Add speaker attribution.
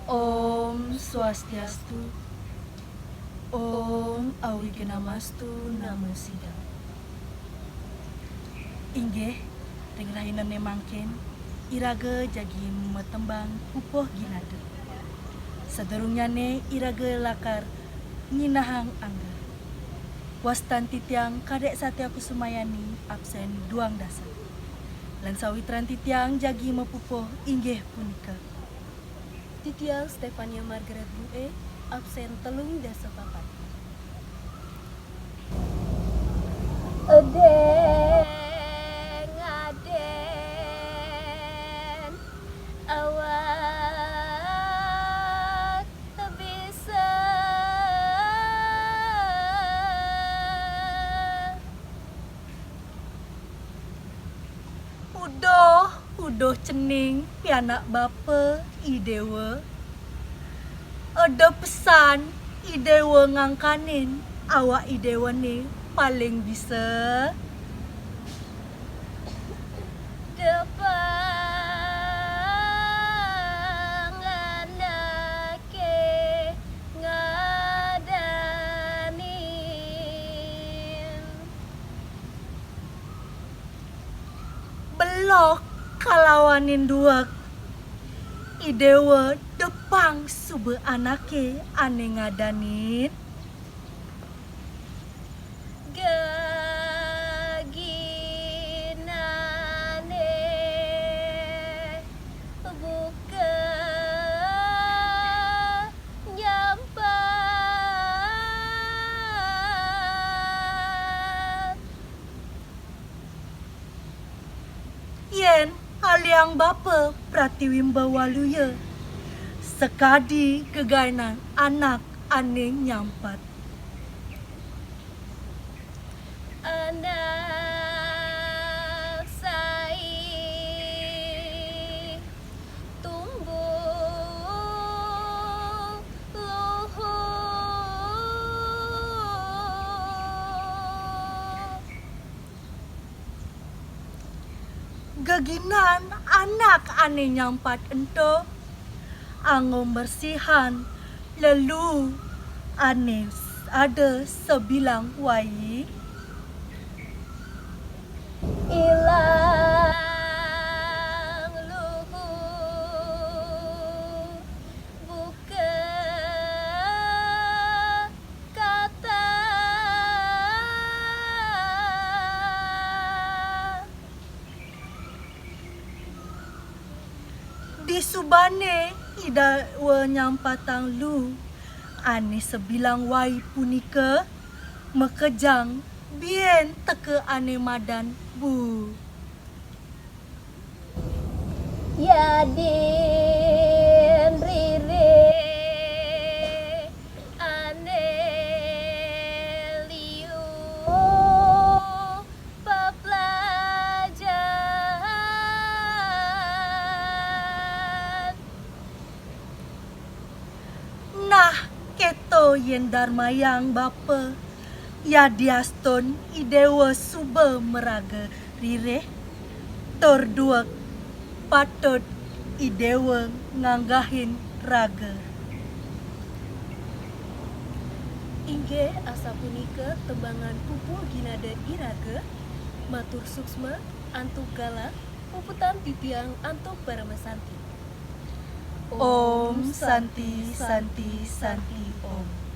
Speaker 1: Om Swastiastu. Om Awigenamastu Namo Sidang. Inggih, ring rahinane mangkin iraga jagi metembang pupuh ginade. Sadurungyane iraga lakar nyinahang angga. Wastan titiang kadek Satya Kusumayani absen duang dasa. Lan sawitran titiang jagi mepupuh inggih punika.
Speaker 2: Titiang Stefania Margaret Bue absen telung dasa papat. Aden awak bisa
Speaker 1: Udoh cening pianak bapa idewa. Ada pesan idewa ngangkanin awak idewa ni paling bisa
Speaker 2: depang anake ngadanin
Speaker 1: belok kalawanin duak idewa depang sube anake ane ngadanin
Speaker 2: gaginane buka nyampat
Speaker 1: yen aliang bapa pratiwimba waluya sekadi kegainan anak ane nyampat
Speaker 2: anak sai tumbuh luhur
Speaker 1: gaginan anak ane nyampat ento angom bersihan lalu ane ada sebilang wayi
Speaker 2: ilang luhur buka kata
Speaker 1: di subane ida nyampatang lu ane sebilang wayi punika mekejang bien teke ane madan bu
Speaker 2: Yadin rire ane liu pepelajaran
Speaker 1: nah keto yen darmayang bapa ya diaston idewa suba meraga rireh tor dua patut idewa nganggahin raga
Speaker 2: Inggih asa punika tembangan pupuh ginada iraga matur suksma antuk gala puputan titiang antuk Paramasanti.
Speaker 1: Om Santi Santi Santi Om.